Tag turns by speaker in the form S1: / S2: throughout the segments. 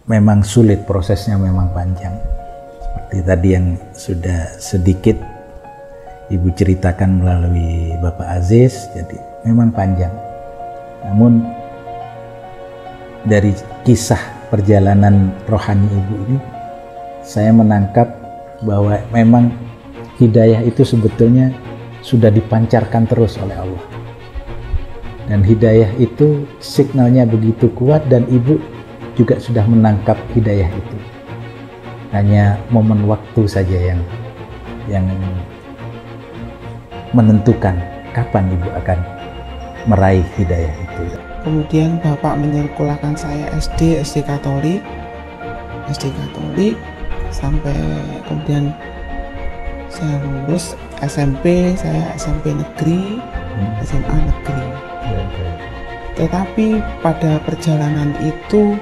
S1: memang sulit, prosesnya memang panjang. Seperti tadi yang sudah sedikit Ibu ceritakan melalui Bapak Aziz, jadi memang panjang. Namun dari kisah perjalanan rohani Ibu ini, saya menangkap bahwa memang hidayah itu sebetulnya sudah dipancarkan terus oleh Allah. Dan hidayah itu signalnya begitu kuat dan Ibu juga sudah menangkap hidayah itu. Hanya momen waktu saja yang menentukan kapan Ibu akan meraih hidayah itu.
S2: Kemudian Bapak menyekolahkan saya SD Katolik, sampai kemudian saya lulus SMP, saya SMP negeri, SMA negeri. Tetapi pada perjalanan itu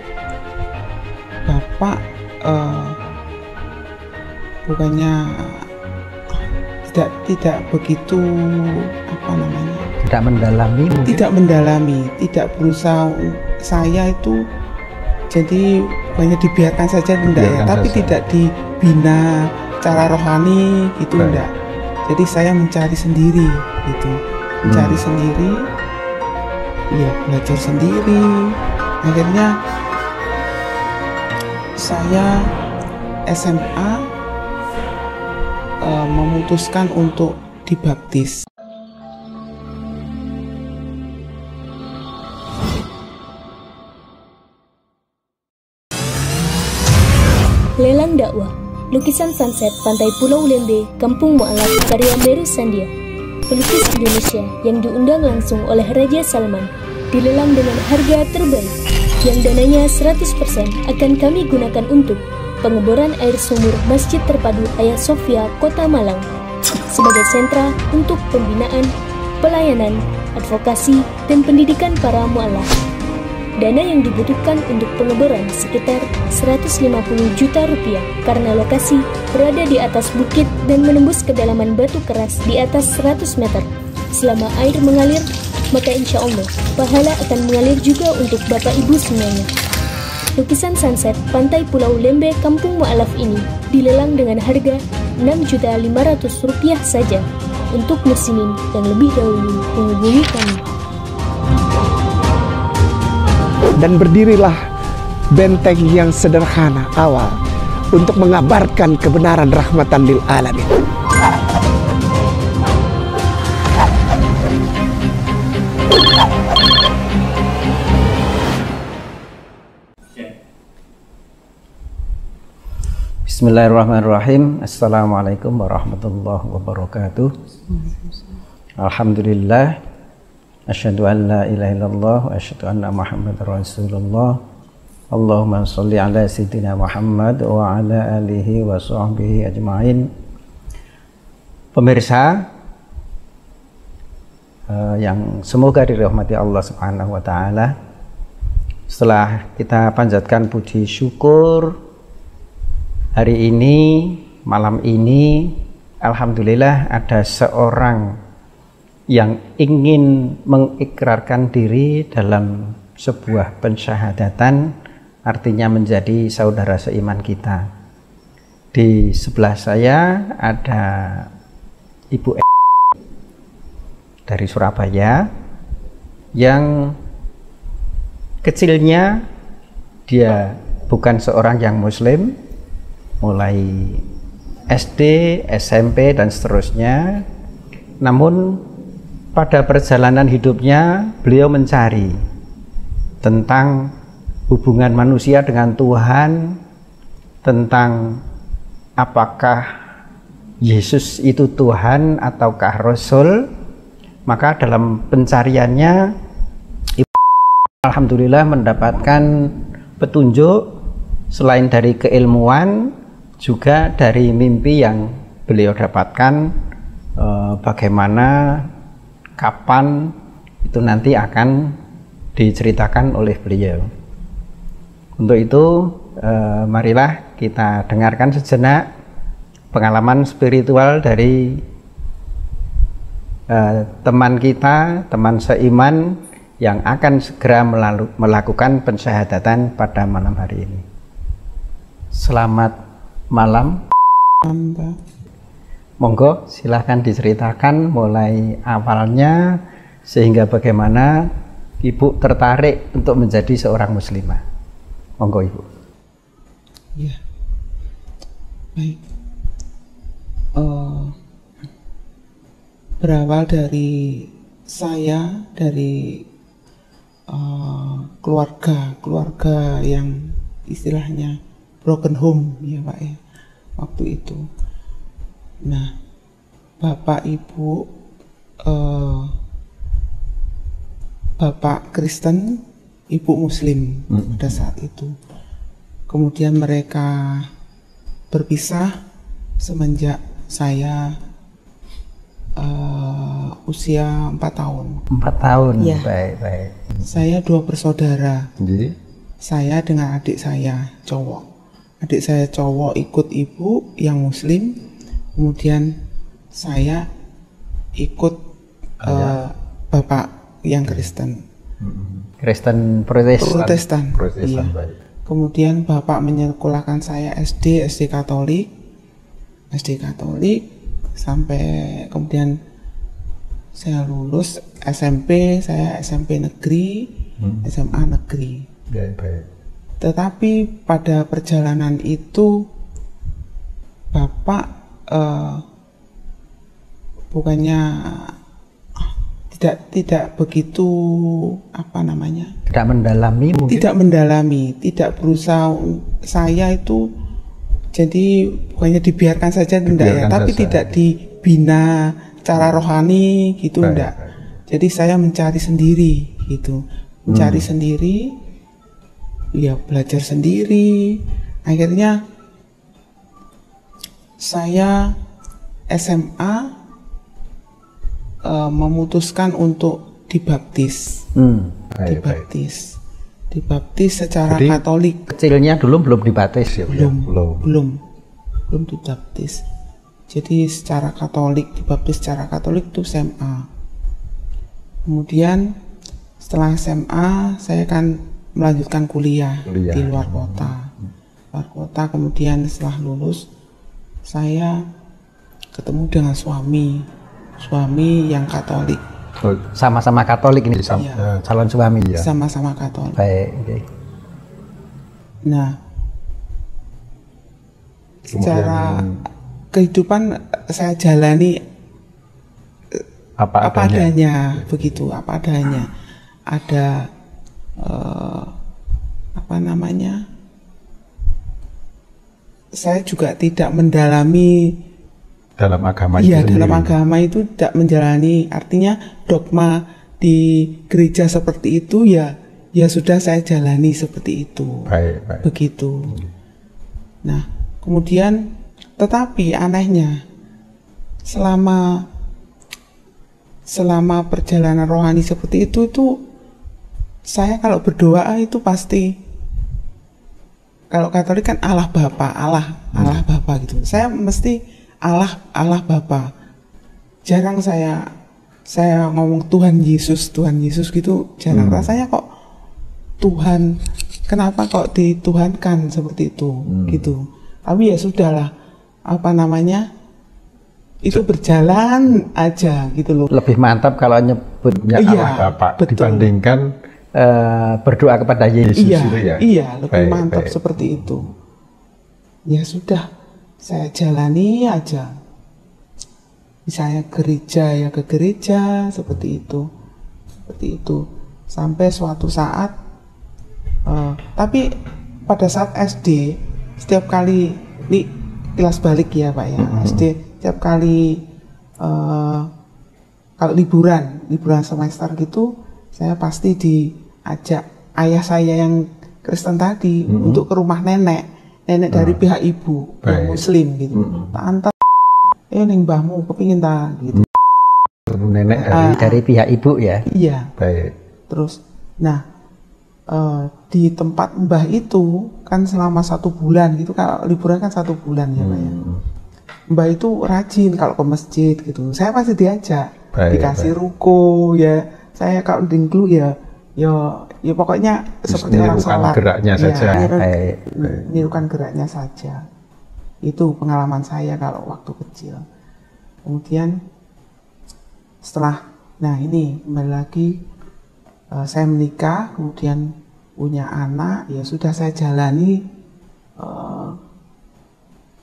S2: Bapak bukannya tidak begitu tidak mendalami, tidak berusaha. Saya itu jadi banyak dibiarkan saja tapi tidak dibina cara rohani gitu, enggak. Jadi saya mencari sendiri gitu, sendiri, ya belajar sendiri. Akhirnya saya SMA memutuskan untuk dibaptis.
S3: Lelang dakwah, lukisan sunset pantai Pulau Lembe, Kampung Mu'alaf, karya Mary Sandia. Pelukis Indonesia yang diundang langsung oleh Raja Salman, dilelang dengan harga terbaik, yang dananya 100% akan kami gunakan untuk pengeboran air sumur Masjid Terpadu Hagia Sophia, Kota Malang, sebagai sentra untuk pembinaan, pelayanan, advokasi, dan pendidikan para mu'alaf. Dana yang dibutuhkan untuk pengeboran sekitar 150 juta rupiah karena lokasi berada di atas bukit dan menembus kedalaman batu keras di atas 100 meter. Selama air mengalir, maka insya Allah pahala akan mengalir juga untuk Bapak Ibu semuanya. Lukisan sunset pantai Pulau Lembe Kampung Mu'alaf ini dilelang dengan harga Rp6.500.000 saja untuk muslimin yang lebih dahulu menghubungi kami.
S4: Dan berdirilah benteng yang sederhana awal untuk mengabarkan kebenaran rahmatan lil alamin.
S5: Bismillahirrahmanirrahim. Assalamualaikum warahmatullahi wabarakatuh. Alhamdulillah. Asyhadu an la ilaha illallah wa asyhadu anna Muhammadar Rasulullah. Allahumma sholli ala sayyidina Muhammad wa ala alihi wa sahbihi ajmain. Pemirsa yang semoga dirahmati Allah Subhanahu wa taala. Setelah kita panjatkan puji syukur hari ini, malam ini, alhamdulillah ada seorang yang ingin mengikrarkan diri dalam sebuah pensyahadatan, artinya menjadi saudara seiman kita. Di sebelah saya ada Ibu dari Surabaya yang kecilnya dia bukan seorang yang muslim, mulai SD, SMP dan seterusnya. Namun pada perjalanan hidupnya beliau mencari tentang hubungan manusia dengan Tuhan, tentang apakah Yesus itu Tuhan ataukah Rasul. Maka dalam pencariannya alhamdulillah mendapatkan petunjuk selain dari keilmuan, juga dari mimpi yang beliau dapatkan, bagaimana, kapan itu nanti akan diceritakan oleh beliau. Untuk itu marilah kita dengarkan sejenak pengalaman spiritual dari teman kita, teman seiman yang akan segera melakukan pensyahadatan pada malam hari ini. Selamat malam.
S2: Mbak.
S5: Monggo silahkan diceritakan mulai awalnya sehingga bagaimana Ibu tertarik untuk menjadi seorang muslimah. Monggo Ibu.
S2: Ya, baik. Berawal dari saya, dari keluarga yang istilahnya broken home ya Pak ya, waktu itu. Nah, Bapak Ibu, Bapak Kristen, Ibu Muslim pada saat itu. Kemudian mereka berpisah semenjak saya usia 4 tahun.
S5: 4 tahun,
S2: ya.
S5: Baik.
S2: Saya 2 bersaudara.
S1: Jadi,
S2: Saya dengan adik saya cowok. Adik saya cowok ikut ibu yang Muslim, kemudian saya ikut bapak yang Kristen.
S5: Kristen Protestan.
S2: Iya. Kemudian bapak menyekolahkan saya SD Katolik, sampai kemudian saya lulus SMP, saya SMP negeri, SMA negeri.
S1: baik.
S2: Tetapi pada perjalanan itu bapak bukannya tidak begitu
S5: Tidak mendalami mungkin.
S2: tidak mendalami, tidak berusaha. Saya itu jadi bukannya dibiarkan saja tidak ya, tapi tidak dibina cara rohani gitu enggak. Jadi saya mencari sendiri gitu, mencari sendiri, ya belajar sendiri. Akhirnya saya SMA memutuskan untuk dibaptis. Dibaptis secara
S1: Jadi,
S2: Katolik.
S5: Kecilnya dulu belum dibaptis ya?
S2: Belum dibaptis. Jadi secara Katolik, dibaptis secara Katolik itu SMA. Kemudian setelah SMA saya kan melanjutkan kuliah di luar kota. Kemudian setelah lulus saya ketemu dengan suami yang Katolik.
S5: Sama-sama Katolik ini, calon suami ya?
S2: Sama-sama Katolik.
S5: Baik, okay.
S2: Nah, secara kehidupan saya jalani apa adanya, begitu, apa adanya. Ada saya juga tidak mendalami
S1: dalam agama
S2: itu. Dalam agama itu tidak menjalani, artinya dogma di gereja seperti itu ya sudah saya jalani seperti itu.
S1: Baik.
S2: Begitu. Nah, kemudian tetapi anehnya selama perjalanan rohani seperti itu saya kalau berdoa itu pasti, kalau Katolik kan Allah Bapa, Allah Bapa gitu. Saya mesti Allah Bapa. Jarang saya ngomong Tuhan Yesus gitu, jarang. Rasanya kok Tuhan, kenapa kok dituhankan seperti itu gitu. Tapi ya sudahlah, itu berjalan aja gitu loh.
S5: Lebih mantap kalau nyebutnya Allah Bapa dibandingkan berdoa kepada Yesus itu ya.
S2: Iya, lebih mantap seperti itu. Ya sudah, saya jalani aja. Misalnya gereja ya ke gereja seperti itu. Sampai suatu saat, tapi pada saat SD setiap kali, ini kelas balik ya Pak ya, SD setiap kali kalau liburan semester gitu, saya pasti diajak ayah saya yang Kristen tadi untuk ke rumah nenek dari pihak ibu yang Muslim gitu. Tak antar, ning mbahmu kepingin ta gitu.
S5: Nenek dari pihak ibu ya.
S2: Iya.
S1: Baik.
S2: Terus, nah di tempat mbah itu kan selama 1 bulan gitu, kalau liburan kan 1 bulan ya Pak ya. Mbah itu rajin kalau ke masjid gitu. Saya pasti diajak, dikasih ruko ya. Saya kalau dingklu ya Ya pokoknya seperti orang sholat.
S6: Geraknya saja.
S2: Nirukan geraknya saja. Itu pengalaman saya kalau waktu kecil. Kemudian setelah, nah ini kembali lagi, saya menikah, kemudian punya anak, ya sudah saya jalani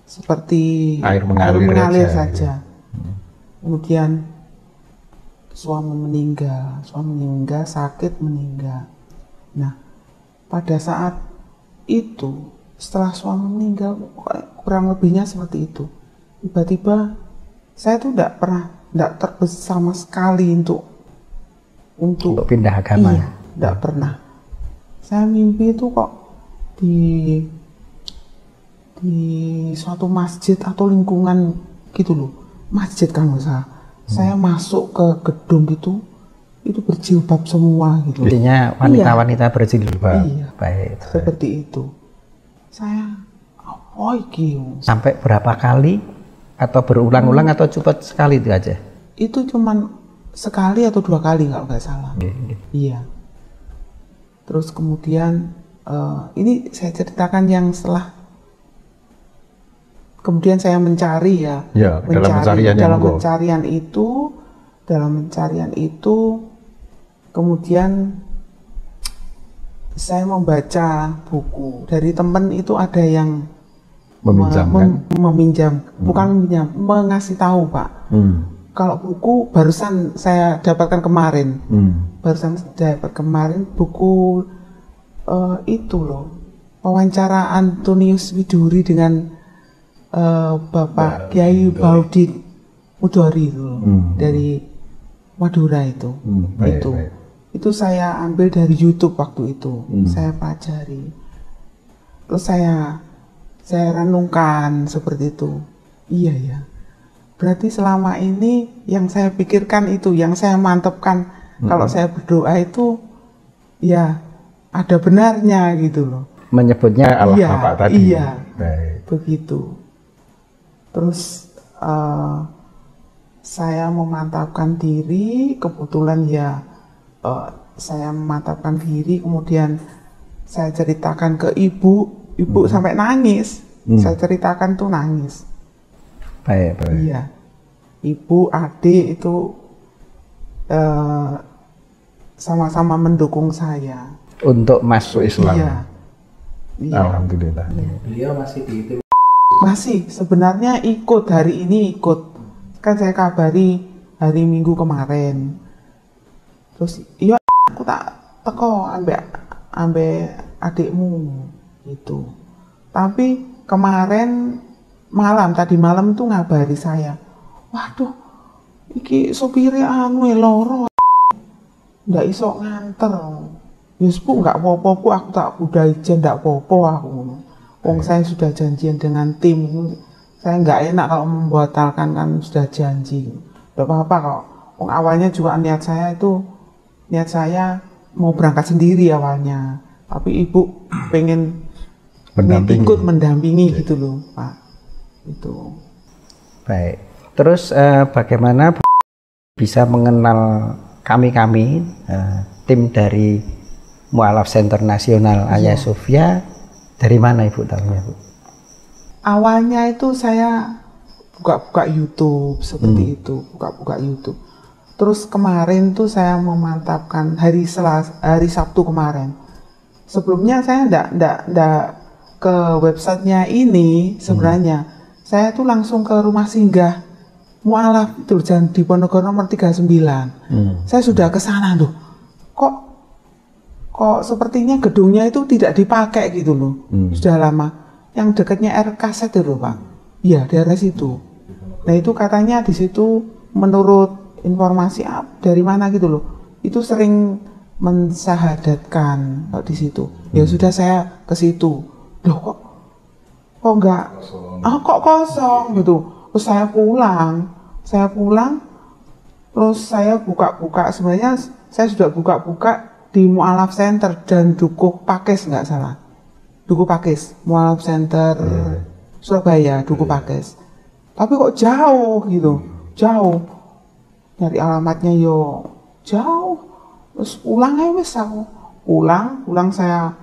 S2: seperti
S6: air mengalir
S2: saja. Kemudian suami meninggal, sakit meninggal. Nah, pada saat itu, setelah suami meninggal, kurang lebihnya seperti itu. Tiba-tiba saya tuh tidak terbesit sama sekali untuk
S5: pindah agama.
S2: Iya, tidak pernah. Saya mimpi itu kok di suatu masjid atau lingkungan gitu loh, masjid kan usaha. Saya masuk ke gedung itu berjilbab semua gitu.
S5: Intinya wanita-wanita berjilbab.
S2: Iya.
S5: Baik.
S2: Seperti itu. Saya
S5: sampai berapa kali atau berulang-ulang atau cuma sekali itu aja?
S2: Itu cuman sekali atau 2 kali kalau nggak salah. Iya. Terus kemudian ini saya ceritakan yang setelah kemudian saya mencari dalam pencarian itu kemudian saya membaca buku dari teman. Itu ada yang meminjam, bukan meminjam, mengasih tahu Pak. Kalau buku barusan saya dapatkan kemarin, buku itu loh, wawancara Antonius Widuri dengan Bapak Kiai Baudin Mudori itu dari Madura itu. Itu saya ambil dari YouTube waktu itu. Saya pelajari. Terus saya renungkan seperti itu. Iya ya. Berarti selama ini yang saya pikirkan itu, yang saya mantapkan kalau saya berdoa itu ya ada benarnya gitu loh.
S6: Menyebutnya Allah Bapak tadi.
S2: Iya. Begitu. Terus saya memantapkan diri, kebetulan ya saya memantapkan diri, kemudian saya ceritakan ke ibu sampai nangis. Saya ceritakan tuh nangis.
S5: Baik.
S2: Iya, ibu, adik itu sama-sama mendukung saya
S6: untuk masuk Islam.
S2: Iya.
S6: Alhamdulillah.
S1: Beliau masih di itu.
S2: Masih, sebenarnya hari ini ikut. Kan saya kabari hari Minggu kemarin. Terus, iya aku tak teko ambek adikmu gitu. Tapi kemarin tadi malam tuh ngabari saya. Waduh, iki sopirnya loro. Ndak iso nganter. Yus Bu, nggak apa-apa, aku tak udah izin, ndak apa-apa aku. Wong saya sudah janjian dengan tim, saya nggak enak kalau membatalkan, kan sudah janji. Nggak apa-apa kok. Wong awalnya juga niat saya mau berangkat sendiri awalnya, tapi ibu pengen ikut mendampingi gitu loh Pak. Itu.
S5: Baik. Terus bagaimana bisa mengenal kami tim dari Mu'alaf Center Nasional Ayah Sofia, dari mana Ibu tahunya Bu?
S2: Awalnya itu saya buka YouTube seperti itu, buka YouTube. Terus kemarin tuh saya memantapkan hari Sabtu kemarin. Sebelumnya saya ndak ke websitenya ini sebenarnya. Saya tuh langsung ke rumah singgah Mu'alaf itu di Ponorogo nomor 39. Saya sudah ke sana loh. Kok sepertinya gedungnya itu tidak dipakai gitu loh. Sudah lama. Yang dekatnya RKZ itu loh Pak. Iya, daerah situ. Nah itu katanya di situ menurut informasi dari mana gitu loh. Itu sering mensahadatkan di situ. Ya sudah saya ke situ. Loh kok enggak? Kok kosong gitu. Terus saya pulang. Terus saya buka-buka. Sebenarnya saya sudah buka-buka di Mu'alaf Center dan Dukuh Pakis nggak salah. Dukuh Pakis, Mu'alaf Center Surabaya, Dukuh Pakis. Tapi kok jauh gitu, jauh. Nyari alamatnya yo jauh. Terus pulang wes aku pulang saya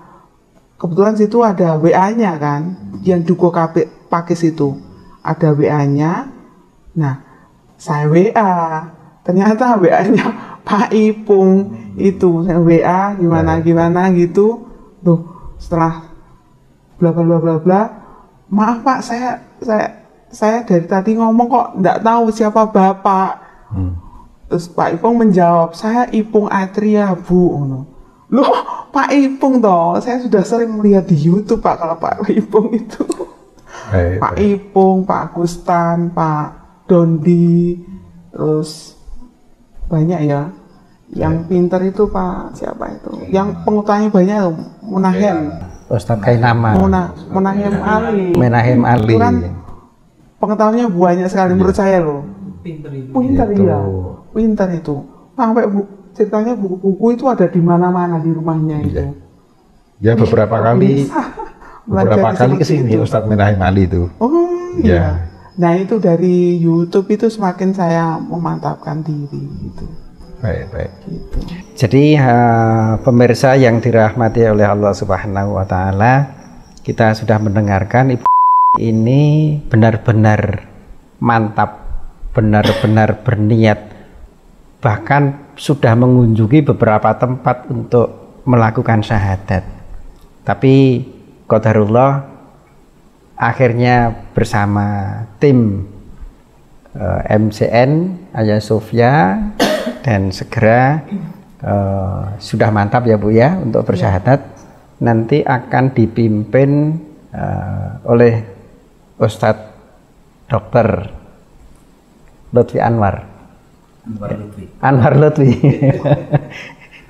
S2: kebetulan situ ada WA-nya kan, yang Duko Pakis itu ada WA-nya. Nah saya WA, ternyata WA-nya Pak Ipung itu, saya WA gimana gitu. Tuh setelah bla bla bla bla bla, maaf Pak, saya dari tadi ngomong kok nggak tahu siapa Bapak. Terus Pak Ipung menjawab, saya Ipung Atria Bu. Loh Pak Ipung toh, saya sudah sering melihat di YouTube Pak kalau Pak Ipung itu. Pak Ipung, Pak Agustan, Pak Dondi, terus banyak ya. Yang pinter itu Pak siapa itu? Yang pengutangnya banyak tuh, Munahem.
S5: Ustadz Kainama.
S2: Munahem Ali.
S5: Menahem Ali.
S2: Itu kan pengetahuannya banyak sekali menurut saya loh. Pinter ya. Pinter itu. Sampai ceritanya buku-buku itu ada di mana-mana di rumahnya itu.
S6: Ya beberapa kali kesini Ustadz Menahem Ali itu.
S2: Oh iya. Nah itu dari YouTube itu semakin saya memantapkan diri gitu.
S6: Baik.
S2: Gitu.
S5: Jadi pemirsa yang dirahmati oleh Allah Subhanahu wa taala, kita sudah mendengarkan Ibu ini benar-benar mantap, benar-benar berniat, bahkan sudah mengunjungi beberapa tempat untuk melakukan syahadat. Tapi qadarullah akhirnya bersama tim MCN Ayah Sofia dan segera sudah mantap ya Bu ya untuk bersyahadat. Nanti akan dipimpin oleh Ustadz Dr. Lutfi Anwar Lutfi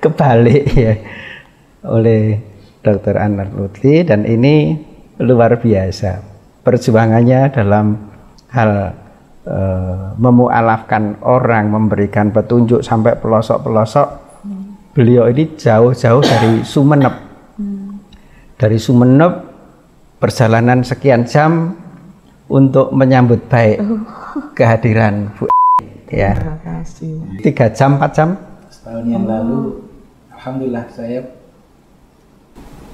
S5: kebalik ya, oleh Dr. Anwar Lutfi. Dan ini luar biasa perjuangannya dalam hal memualafkan orang, memberikan petunjuk sampai pelosok-pelosok. Beliau ini jauh-jauh dari Sumeneb. Dari Sumeneb perjalanan sekian jam untuk menyambut baik kehadiran Bu ya.
S2: Terima kasih.
S5: 3 jam 4 jam.
S1: Setahun yang lalu alhamdulillah saya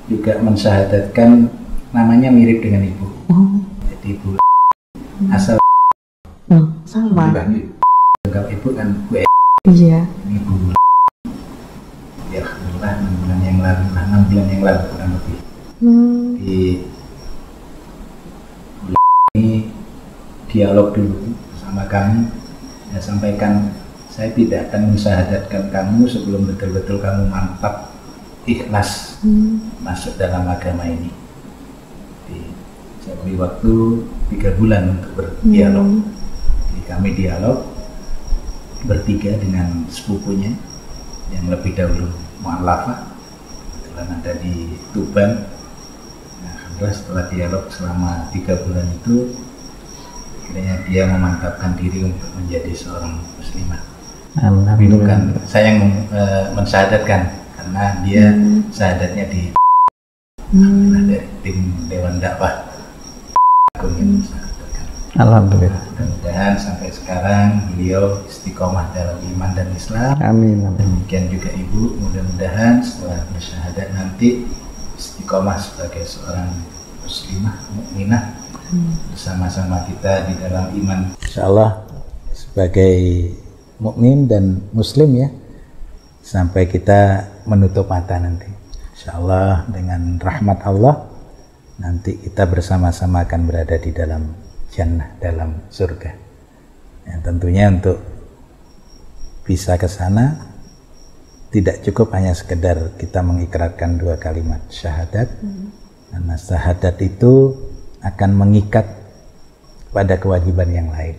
S1: juga mensyahadatkan, namanya mirip dengan Ibu. Jadi Ibu asal
S2: sama.
S1: Enggak Ibu kan Bu.
S2: Iya.
S1: Ini Bu. Ya alhamdulillah 6 bulan yang lalu, 6 bulan yang lalu kurang lebih. Di bulan ini dialog dulu sama kami. Saya sampaikan, saya tidak akan mensyahadatkan kamu sebelum betul-betul kamu mantap ikhlas masuk dalam agama ini. Jadi, saya beri waktu 3 bulan untuk berdialog. Jadi kami dialog bertiga dengan sepupunya yang lebih dahulu mu'alafah, kebetulan ada di Tuban. Nah, alhamdulillah setelah dialog selama 3 bulan itu, akhirnya dia memantapkan diri untuk menjadi seorang muslimah. Tapi bukan saya yang mensyahadatkan, karena dia syahadatnya di dari tim Dewan Dakwah Agung yang mensyahadatkan.
S5: Alhamdulillah.
S1: Mudah-mudahan sampai sekarang beliau istiqomah dalam iman dan Islam.
S5: Amin.
S1: Demikian juga Ibu, mudah-mudahan setelah bersyahadat nanti istiqomah sebagai seorang muslimah, mukminah, bersama-sama kita di dalam iman. Insyaallah sebagai mukmin dan muslim ya, sampai kita menutup mata nanti. Insyaallah dengan rahmat Allah nanti kita bersama-sama akan berada di dalam jannah, dalam surga. Yang tentunya untuk bisa ke sana tidak cukup hanya sekedar kita mengikrarkan 2 kalimat syahadat, karena syahadat itu akan mengikat pada kewajiban yang lain.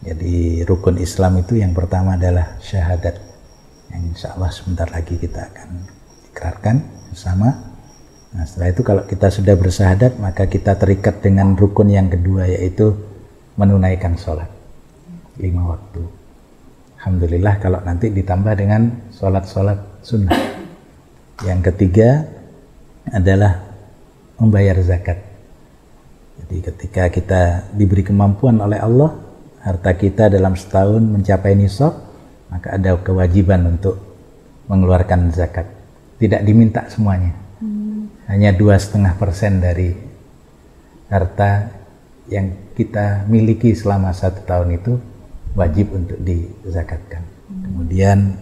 S1: Jadi rukun Islam itu yang pertama adalah syahadat, yang insya Allah sebentar lagi kita akan ikrarkan bersama. Nah setelah itu kalau kita sudah bersyahadat, maka kita terikat dengan rukun yang kedua, yaitu menunaikan sholat 5 waktu. Alhamdulillah kalau nanti ditambah dengan sholat-sholat sunnah. Yang ketiga adalah membayar zakat. Jadi ketika kita diberi kemampuan oleh Allah, harta kita dalam setahun mencapai nisab, maka ada kewajiban untuk mengeluarkan zakat. Tidak diminta semuanya. Hanya 2,5% dari harta yang kita miliki selama 1 tahun itu wajib untuk dizakatkan. Kemudian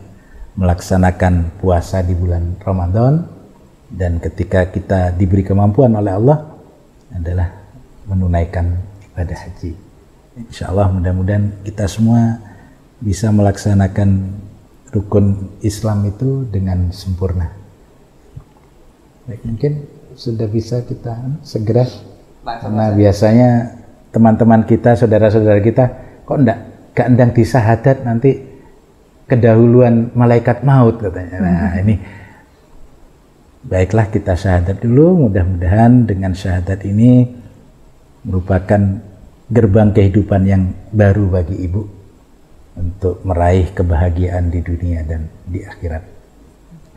S1: melaksanakan puasa di bulan Ramadan, dan ketika kita diberi kemampuan oleh Allah adalah menunaikan ibadah haji. Insya Allah mudah-mudahan kita semua bisa melaksanakan rukun Islam itu dengan sempurna. Baik, mungkin sudah bisa kita segera, karena biasanya teman-teman kita, saudara-saudara kita, kok gak endang di syahadat, nanti kedahuluan malaikat maut katanya. Nah ini baiklah kita syahadat dulu. Mudah-mudahan dengan syahadat ini merupakan gerbang kehidupan yang baru bagi ibu untuk meraih kebahagiaan di dunia dan di akhirat.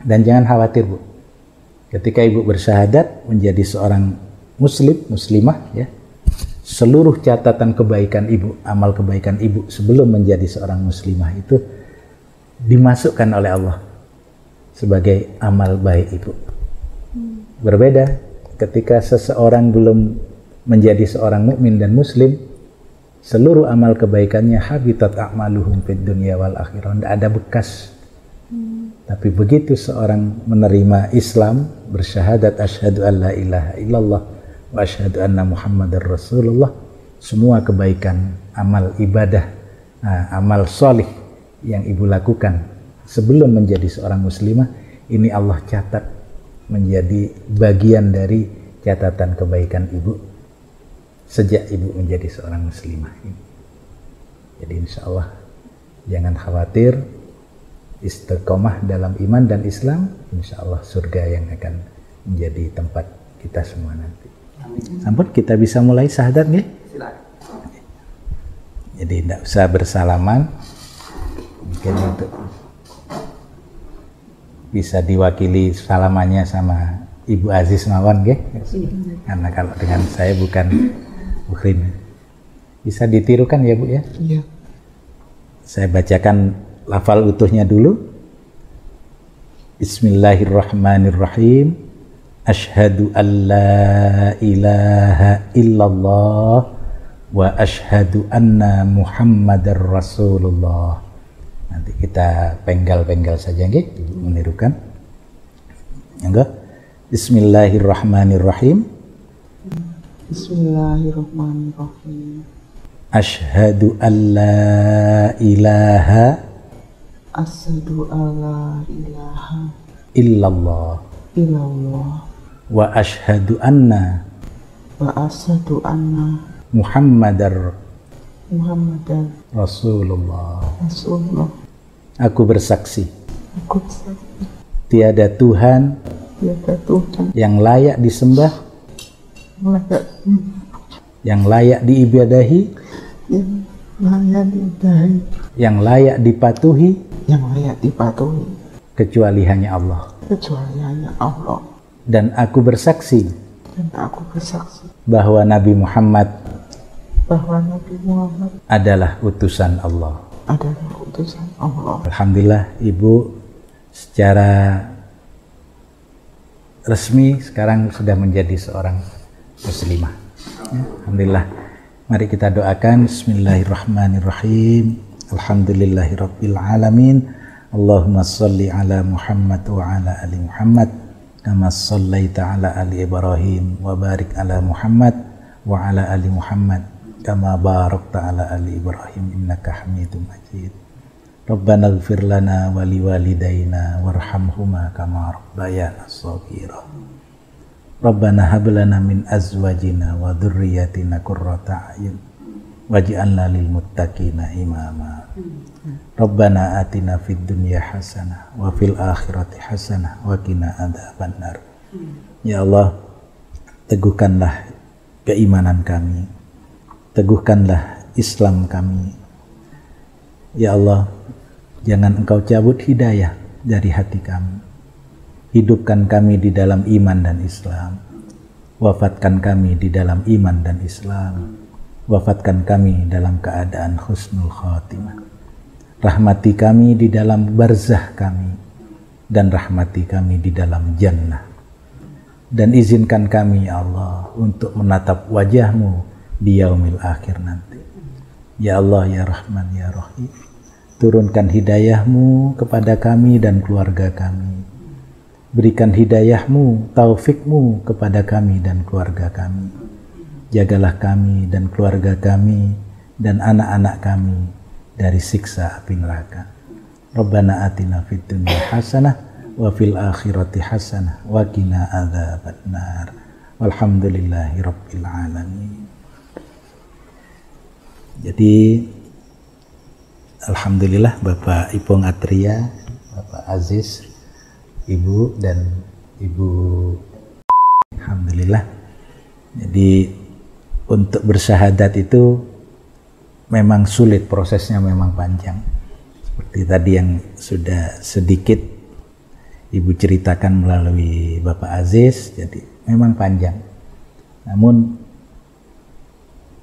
S1: Dan jangan khawatir Bu, ketika ibu bersyahadat menjadi seorang muslimah ya, seluruh catatan kebaikan ibu, amal kebaikan ibu sebelum menjadi seorang muslimah itu dimasukkan oleh Allah sebagai amal baik ibu. Berbeda ketika seseorang belum menjadi seorang mukmin dan muslim, seluruh amal kebaikannya habitat a'maluhum fid dunya wal akhirah, tidak ada bekas. Tapi begitu seorang menerima Islam, bersyahadat asyhadu an la ilaha illallah wa asyhadu anna muhammadar rasulullah, semua kebaikan, amal ibadah, amal solih yang ibu lakukan sebelum menjadi seorang muslimah, ini Allah catat menjadi bagian dari catatan kebaikan ibu sejak ibu menjadi seorang muslimah ini. Jadi insya Allah jangan khawatir, istiqomah dalam iman dan Islam, insya Allah surga yang akan menjadi tempat kita semua nanti. Ampun, kita bisa mulai syahadat nih? Jadi tidak usah bersalaman, mungkin untuk bisa diwakili salamannya sama Ibu Aziz mawon nggih. Karena kalau dengan saya bukan Bukhrin. Bisa ditirukan ya Bu ya? Iya. Saya bacakan lafal utuhnya dulu. Bismillahirrahmanirrahim. Asyhadu an la ilaha illallah wa asyhadu anna Muhammadar Rasulullah. Nanti kita penggal-penggal saja nggih, Ibu menirukan. Enggak? Bismillahirrahmanirrahim.
S2: Bismillahirrahmanirrahim.
S1: Asyhadu an la ilaha illallah wa asyhadu anna Muhammadar Rasulullah. Aku bersaksi tiada Tuhan yang layak disembah, yang layak diibadahi, yang layak dipatuhi, kecuali hanya Allah. Dan aku bersaksi bahwa Nabi Muhammad adalah utusan Allah. Alhamdulillah Ibu secara resmi sekarang sudah menjadi seorang muslimah. Ya, alhamdulillah. Mari kita doakan. Bismillahirrahmanirrahim. Alhamdulillahirabbil alamin. Allahumma shalli ala Muhammad wa ala ali Muhammad kama shallaita ala ali Ibrahim wa barik ala Muhammad wa ala ali Muhammad kama barakta ala ali Ibrahim innaka Hamidum Majid. Rabbana ighfir lana wa liwalidayna warhamhuma kama rabbayana shaghira. Rabbana hab lana min azwajina wa dhurriyyatina qurrata a'yun waj'alna lil muttaqina imama. Rabbana atina fid dunya hasanah wa fil akhirati hasanah wa qina adzabannar. Ya Allah, teguhkanlah keimanan kami, teguhkanlah Islam kami. Ya Allah, jangan Engkau cabut hidayah dari hati kami. Hidupkan kami di dalam iman dan Islam. Wafatkan kami di dalam iman dan Islam. Wafatkan kami dalam keadaan husnul khatimah. Rahmati kami di dalam barzah kami. dan rahmati kami di dalam jannah. Dan izinkan kami ya Allah untuk menatap wajah-Mu di yaumil akhir nanti. Ya Allah ya Rahman ya Rahim, turunkan hidayah-Mu kepada kami dan keluarga kami. Berikan hidayah-Mu, taufik-Mu kepada kami dan keluarga kami. Jagalah kami dan keluarga kami dan anak-anak kami dari siksa api neraka. Rabbana atina fid dunya hasanah wa fil akhirati hasanah wa qina adzabannar. Walhamdulillahi rabbil alamin. Jadi alhamdulillah Bapak Ipong Atria, Bapak Aziz, Ibu dan Ibu, alhamdulillah. Jadi untuk bersyahadat itu memang sulit, prosesnya memang panjang. Seperti tadi yang sudah sedikit Ibu ceritakan melalui Bapak Aziz, jadi memang panjang. Namun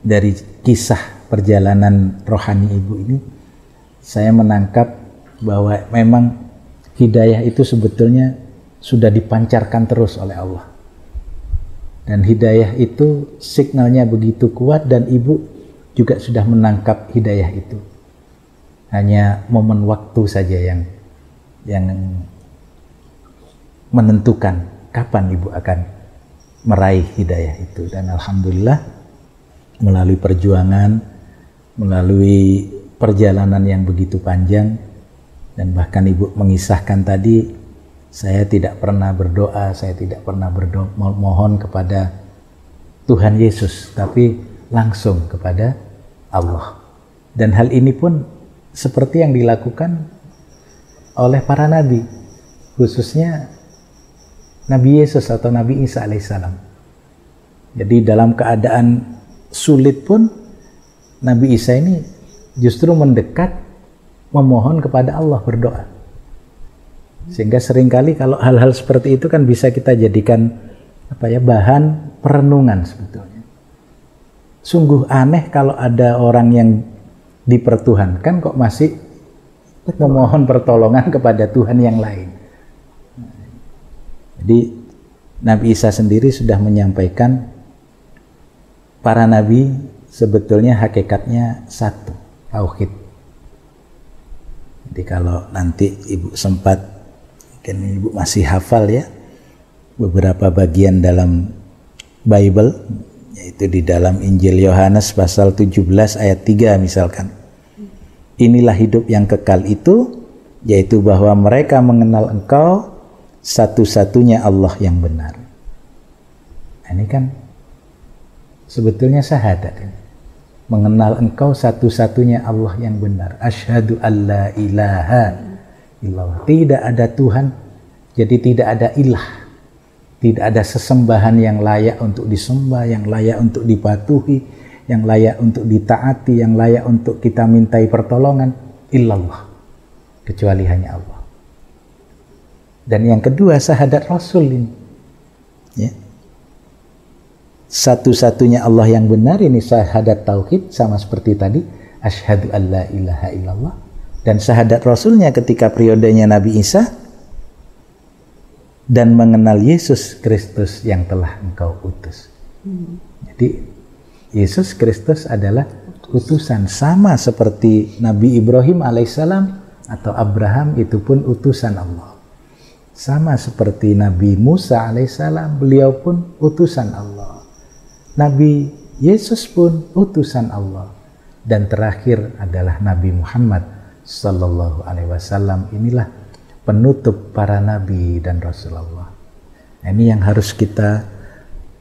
S1: dari kisah perjalanan rohani Ibu ini, saya menangkap bahwa memang hidayah itu sebetulnya sudah dipancarkan terus oleh Allah. Dan hidayah itu signalnya begitu kuat dan Ibu juga sudah menangkap hidayah itu. Hanya momen waktu saja yang menentukan kapan Ibu akan meraih hidayah itu. Dan alhamdulillah melalui perjuangan, melalui perjalanan yang begitu panjang, dan bahkan Ibu mengisahkan tadi, saya tidak pernah berdoa, saya tidak pernah mohon kepada Tuhan Yesus, tapi langsung kepada Allah. Dan hal ini pun seperti yang dilakukan oleh para nabi, khususnya Nabi Yesus atau Nabi Isa alaihissalam. Jadi dalam keadaan sulit pun Nabi Isa ini justru mendekat, memohon kepada Allah, berdoa. Sehingga seringkali kalau hal-hal seperti itu kan bisa kita jadikan bahan perenungan sebetulnya. Sungguh aneh kalau ada orang yang dipertuhankan kok masih memohon pertolongan kepada Tuhan yang lain. Jadi Nabi Isa sendiri sudah menyampaikan para nabi sebetulnya hakikatnya satu, tauhid. Jadi kalau nanti Ibu sempat, mungkin Ibu masih hafal ya, beberapa bagian dalam Bible, yaitu di dalam Injil Yohanes pasal 17 ayat 3 misalkan. Inilah hidup yang kekal itu, yaitu bahwa mereka mengenal Engkau satu-satunya Allah yang benar. Nah, ini kan sebetulnya syahadat kan? Mengenal Engkau satu-satunya Allah yang benar. Asyhadu alla ilaha illallah. Tidak ada Tuhan, jadi tidak ada ilah. Tidak ada sesembahan yang layak untuk disembah, yang layak untuk dipatuhi, yang layak untuk ditaati, yang layak untuk kita mintai pertolongan, illallah, kecuali hanya Allah. Dan yang kedua, syahadat Rasul ini, ya. Satu-satunya Allah yang benar, ini syahadat tauhid, sama seperti tadi, asyhadu alla ilaha illallah. Dan syahadat Rasulnya ketika periodenya Nabi Isa, dan mengenal Yesus Kristus yang telah Engkau utus. Jadi Yesus Kristus adalah utusan, sama seperti Nabi Ibrahim alaihissalam atau Abraham, itu pun utusan Allah. Sama seperti Nabi Musa alaihissalam, beliau pun utusan Allah. Nabi Yesus pun utusan Allah. Dan terakhir adalah Nabi Muhammad sallallahu alaihi wasallam. Inilah penutup para nabi dan Rasulullah. Ini yang harus kita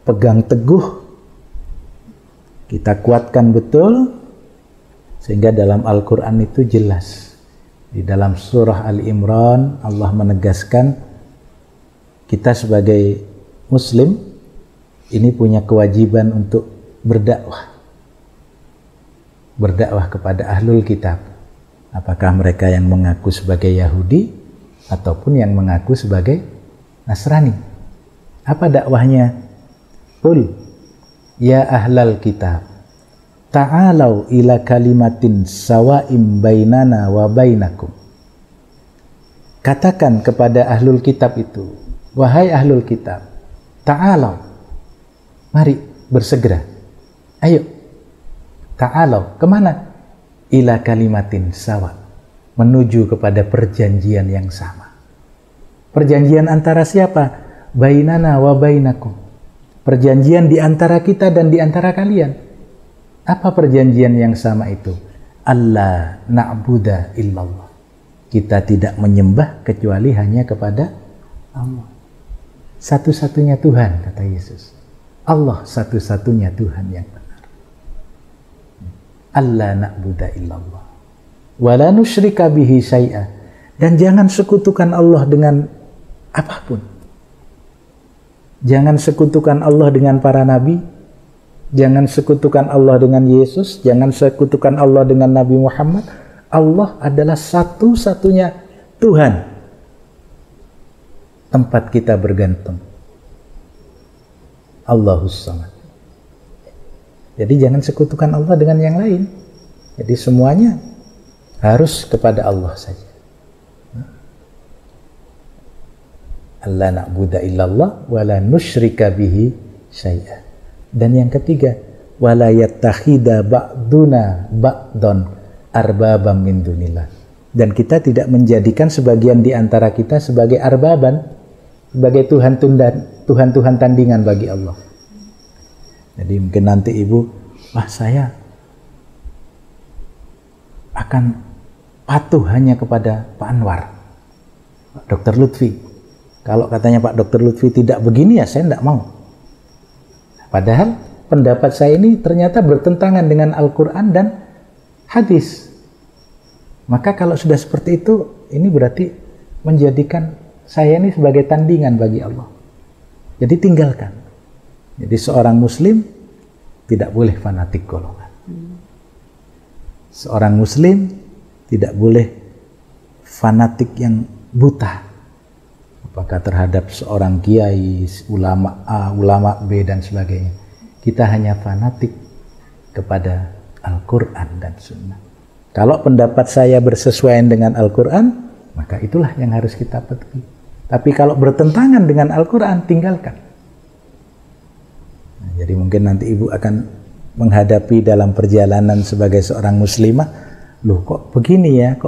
S1: pegang teguh, kita kuatkan betul, sehingga dalam Al-Quran itu jelas. Di dalam surah Ali Imran, Allah menegaskan kita sebagai Muslim ini punya kewajiban untuk berdakwah. Berdakwah kepada ahlul kitab. Apakah mereka yang mengaku sebagai Yahudi ataupun yang mengaku sebagai Nasrani. Apa dakwahnya? Qul ya ahlal kitab ta'alau ila kalimatin sawa'im bainana wa bainakum. katakan kepada ahlul kitab itu, wahai ahlul kitab, ta'alau, mari bersegera, ayo, ta'alau, kemana? Ila kalimatin sawa, menuju kepada perjanjian yang sama. Perjanjian antara siapa? Bainana wa bainakum, perjanjian di antara kita dan di antara kalian. Apa perjanjian yang sama itu? Allah na'buda illallah, kita tidak menyembah kecuali hanya kepada Allah. Satu-satunya Tuhan, kata Yesus. Allah satu-satunya Tuhan yang benar. Allah na'buda illallah wa la nusyrika bihi syai'a, dan jangan sekutukan Allah dengan apapun. Jangan sekutukan Allah dengan para nabi, jangan sekutukan Allah dengan Yesus, jangan sekutukan Allah dengan Nabi Muhammad. Allah adalah satu-satunya Tuhan, tempat kita bergantung. Allahus Samad. Jadi jangan sekutukan Allah dengan yang lain. Jadi semuanya harus kepada Allah saja. Allah na'budu illallah wa la nusyrika bihi syai'a. Dan yang ketiga, wala yattakhidha ba'duna ba'don arbabam min dunillah. Dan kita tidak menjadikan sebagian di antara kita sebagai arbaban, sebagai Tuhan-Tuhan tandingan bagi Allah. Jadi mungkin nanti ibu, saya akan patuh hanya kepada Pak Anwar, Pak Dr. Lutfi. Kalau katanya Pak Dr. Lutfi tidak begini, ya saya tidak mau. Padahal pendapat saya ini ternyata bertentangan dengan Al-Quran dan hadis. Maka kalau sudah seperti itu, ini berarti menjadikan saya ini sebagai tandingan bagi Allah. Jadi tinggalkan. Jadi seorang muslim tidak boleh fanatik golongan. Seorang muslim tidak boleh fanatik yang buta. Apakah terhadap seorang kiai, ulama A, ulama B, dan sebagainya. Kita hanya fanatik kepada Al-Quran dan Sunnah. Kalau pendapat saya bersesuaian dengan Al-Quran, maka itulah yang harus kita petik. Tapi kalau bertentangan dengan Al-Quran, tinggalkan. Nah, jadi mungkin nanti ibu akan menghadapi dalam perjalanan sebagai seorang muslimah, loh kok begini ya,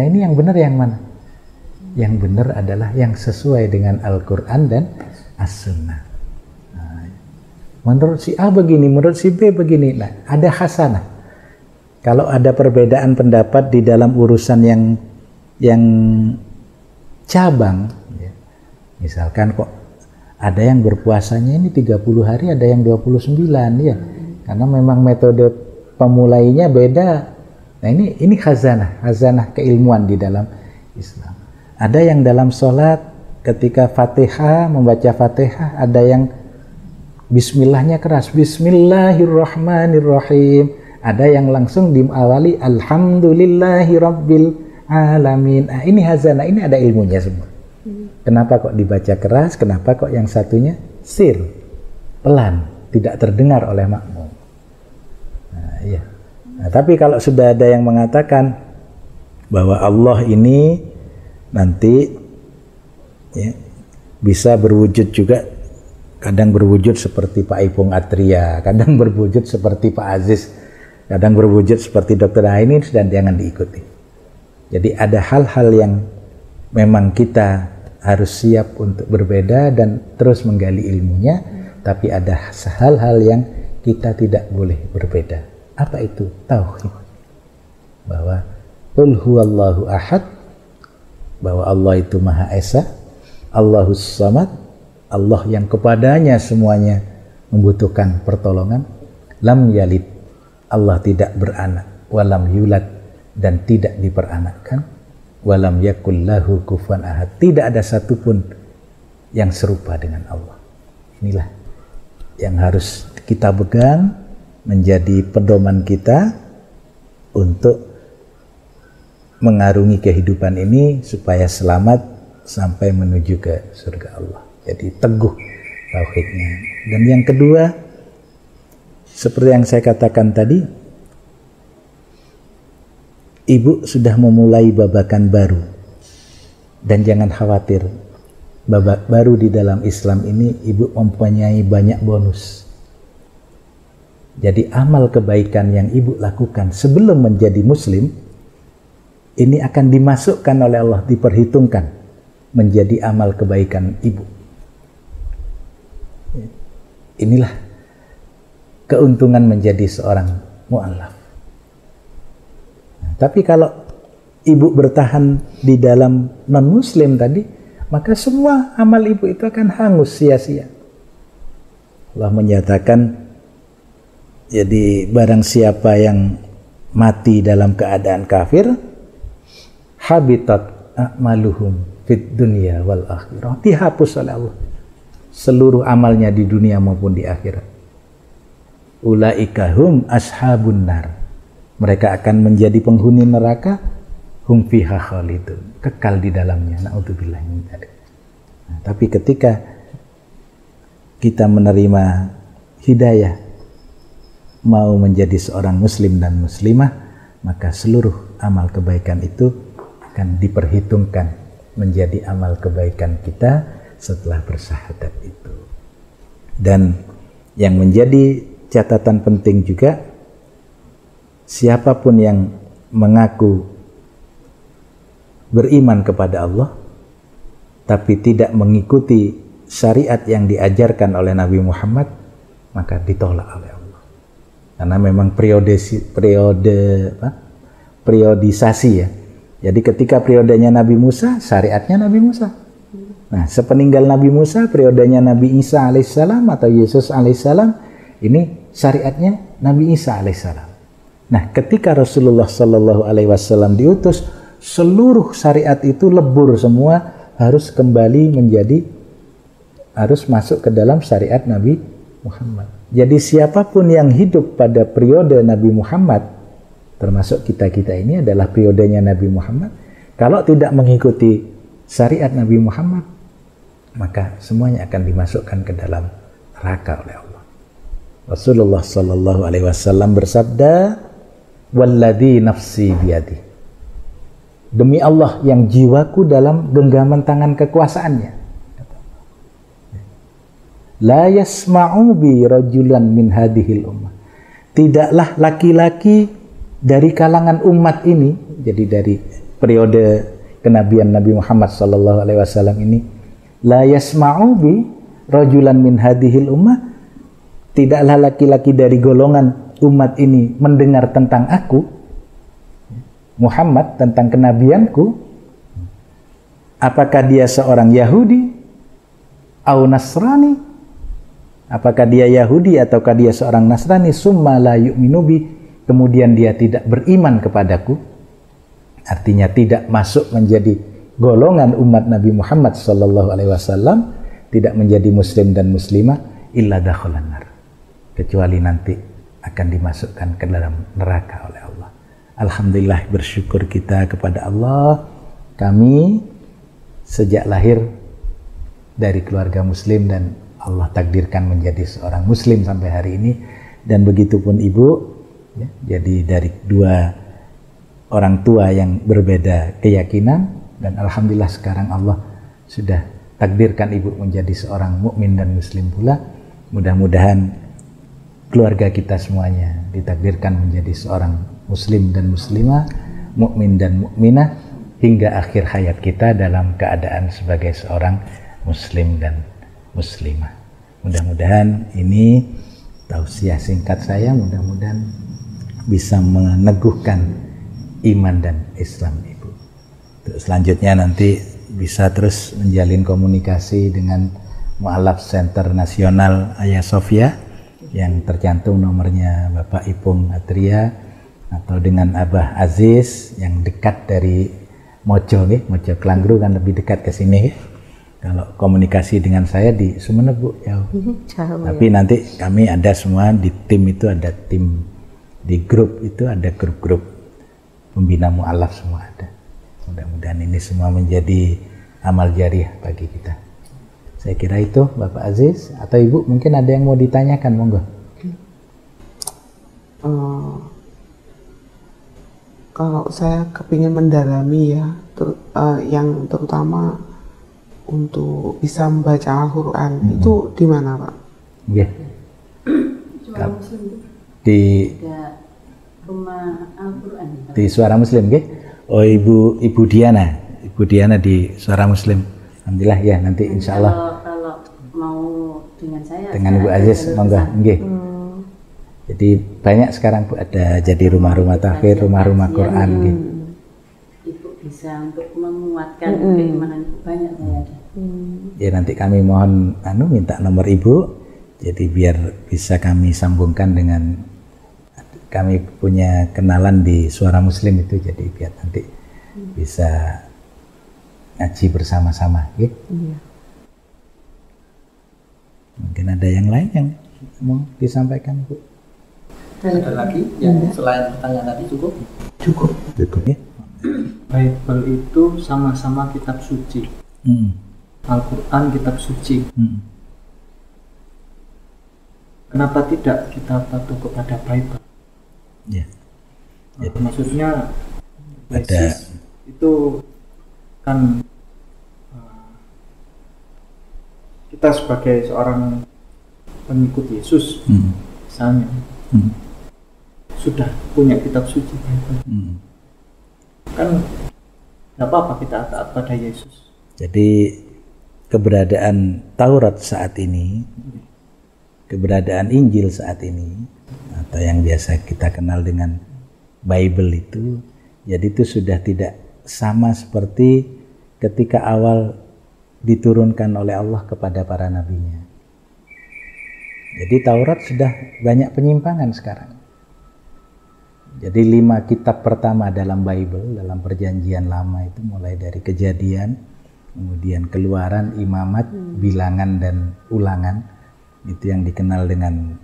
S1: ini yang benar yang mana? Yang benar adalah yang sesuai dengan Al-Quran dan As-Sunnah. Nah, menurut si A begini, menurut si B begini. Nah, ada hasanah. Kalau ada perbedaan pendapat di dalam urusan yang cabang, ya, misalkan kok ada yang berpuasanya ini 30 hari, ada yang 29, ya, karena memang metode pemulainya beda. Nah, ini khazanah keilmuan di dalam Islam. Ada yang dalam sholat ketika Fatihah, membaca Fatihah, ada yang bismillahnya keras, bismillahirrahmanirrahim. Ada yang langsung diawali alhamdulillahi rabbil alamin. Nah, ini hazanah, ini ada ilmunya semua. Kenapa kok dibaca keras, kenapa kok yang satunya sir, pelan, tidak terdengar oleh makmum. Nah, iya. Nah, tapi kalau sudah ada yang mengatakan bahwa Allah ini nanti ya, bisa berwujud juga, kadang berwujud seperti Pak Ipung Atria, kadang berwujud seperti Pak Aziz, kadang berwujud seperti Dr. Aini, dan jangan diikuti. Jadi ada hal-hal yang memang kita harus siap untuk berbeda dan terus menggali ilmunya, tapi ada hal-hal yang kita tidak boleh berbeda. Apa itu? Tauhid. Bahwa Qul huwallahu ahad, bahwa Allah itu Maha Esa, Allahus Samad, Allah yang kepadanya semuanya membutuhkan pertolongan. Lam yalid, Allah tidak beranak, walam yulad, dan tidak diperanakkan, walam yakul lahu kufuwan ahad, tidak ada satupun yang serupa dengan Allah. Inilah yang harus kita pegang menjadi pedoman kita untuk mengarungi kehidupan ini supaya selamat sampai menuju ke surga Allah. Jadi teguh tauhidnya. Dan yang kedua, seperti yang saya katakan tadi, ibu sudah memulai babakan baru Dan jangan khawatir, babak baru di dalam Islam ini ibu mempunyai banyak bonus. Jadi amal kebaikan yang ibu lakukan sebelum menjadi muslim, ini akan dimasukkan oleh Allah, diperhitungkan menjadi amal kebaikan ibu. Inilah keuntungan menjadi seorang mu'allaf. Nah, tapi kalau ibu bertahan di dalam non-muslim tadi, maka semua amal ibu itu akan hangus sia-sia. Allah menyatakan, jadi barang siapa yang mati dalam keadaan kafir, habitat a'maluhum fid dunya wal akhirah, dihapus oleh Allah seluruh amalnya di dunia maupun di akhirat. Ulaika hum ashabun nar, mereka akan menjadi penghuni neraka, hum fiha khalidun, kekal di dalamnya. Na'udzubillah min dzalik. Nah, tapi ketika kita menerima hidayah, mau menjadi seorang muslim dan muslimah, maka seluruh amal kebaikan itu akan diperhitungkan menjadi amal kebaikan kita setelah bersyahadat itu. Dan yang menjadi catatan penting juga, siapapun yang mengaku beriman kepada Allah tapi tidak mengikuti syariat yang diajarkan oleh Nabi Muhammad, maka ditolak oleh Allah. Karena memang periodisasi ya. Jadi ketika periodenya Nabi Musa, syariatnya Nabi Musa. Nah, sepeninggal Nabi Musa, periodenya Nabi Isa alaihissalam atau Yesus alaihissalam, ini syariatnya Nabi Isa alaihissalam. Nah, ketika Rasulullah Shallallahu Alaihi Wasallam diutus, seluruh syariat itu lebur semua, harus kembali harus masuk ke dalam syariat Nabi Muhammad. Jadi siapapun yang hidup pada periode Nabi Muhammad, termasuk kita-kita ini adalah periodenya Nabi Muhammad, kalau tidak mengikuti syariat Nabi Muhammad, maka semuanya akan dimasukkan ke dalam neraka oleh Allah. Rasulullah Shallallahu Alaihi Wasallam bersabda, "Walladzi nafsi biyadi." Demi Allah yang jiwaku dalam genggaman tangan kekuasaannya. La yasma'u bi rajulan min hadhil ummah. Tidaklah laki-laki dari kalangan umat ini, jadi dari periode kenabian Nabi Muhammad sallallahu alaihi wasallam ini, la yasma'u bi rajulan min hadhil ummah, tidaklah laki-laki dari golongan umat ini mendengar tentang aku Muhammad, tentang kenabianku, apakah dia seorang Yahudi atau Nasrani, apakah dia Yahudi ataukah dia seorang Nasrani, summa la yu'minu bi, kemudian dia tidak beriman kepadaku, artinya tidak masuk menjadi golongan umat Nabi Muhammad sallallahu alaihi wasallam, tidak menjadi muslim dan muslimah, illa dakhalan nar, kecuali nanti akan dimasukkan ke dalam neraka oleh Allah. Alhamdulillah, bersyukur kita kepada Allah, kami sejak lahir dari keluarga muslim dan Allah takdirkan menjadi seorang muslim sampai hari ini, dan begitupun ibu ya, jadi dari dua orang tua yang berbeda keyakinan, dan alhamdulillah sekarang Allah sudah takdirkan ibu menjadi seorang mukmin dan muslim pula. Mudah-mudahan keluarga kita semuanya ditakdirkan menjadi seorang muslim dan muslimah, mukmin dan mukminah hingga akhir hayat kita dalam keadaan sebagai seorang muslim dan muslimah. Mudah-mudahan ini tausiah singkat saya, mudah-mudahan bisa meneguhkan iman dan Islam ibu. Terus selanjutnya nanti bisa terus menjalin komunikasi dengan Mu'allaf Center Nasional Hagia Sophia yang tercantum nomornya Bapak Ipung Atria, atau dengan Abah Aziz yang dekat dari Mojo, Mojo Kelanggru kan lebih dekat ke sini. Kalau komunikasi dengan saya di Sumeneb Bu, jauh. Tapi ya, nanti kami ada semua di tim itu, ada tim di grup itu, ada grup-grup pembina mu'alaf semua ada. Mudah-mudahan ini semua menjadi amal jariah bagi kita. Saya kira itu Bapak Aziz atau Ibu mungkin ada yang mau ditanyakan, monggo.
S2: Kalau saya kepingin mendalami ya, yang terutama untuk bisa membaca Al-Quran itu di mana, Pak?
S1: Nggih. Di
S7: rumah Al-Quran.
S1: Di Suara Muslim, nggih. Oh, Ibu Diana di Suara Muslim. Alhamdulillah ya, nanti insya Allah.
S7: Kalau mau dengan saya.
S1: Dengan Ibu Aziz, monggo, nggih. Jadi banyak sekarang Bu, ada jadi rumah-rumah tahfidz, rumah-rumah Quran, gitu.
S7: Ibu bisa untuk menguatkan keimanan Ibu, banyak saya ada.
S1: Ya nanti kami mohon minta nomor Ibu, jadi biar bisa kami sambungkan dengan, kami punya kenalan di Suara Muslim itu, jadi biar nanti bisa ngaji bersama-sama, gitu. Mungkin ada yang lain yang mau disampaikan, Bu?
S8: Ada lagi yang selain pertanyaan tadi cukup?
S1: Cukup ya.
S8: Bible itu sama-sama kitab suci. Al-Quran kitab suci. Kenapa tidak kita patuh kepada Bible?
S1: Ya. Jadi,
S8: maksudnya
S1: ada
S8: itu kan kita sebagai seorang pengikut Yesus misalnya sudah punya kitab suci Bible. Kan nggak apa-apa kita taat pada Yesus.
S1: Jadi keberadaan Taurat saat ini, keberadaan Injil saat ini, atau yang biasa kita kenal dengan Bible itu, jadi itu sudah tidak sama seperti ketika awal diturunkan oleh Allah kepada para nabinya. Jadi Taurat sudah banyak penyimpangan sekarang. Jadi 5 kitab pertama dalam Bible, dalam perjanjian lama itu mulai dari Kejadian, kemudian Keluaran, Imamat, Bilangan, dan Ulangan. Itu yang dikenal dengan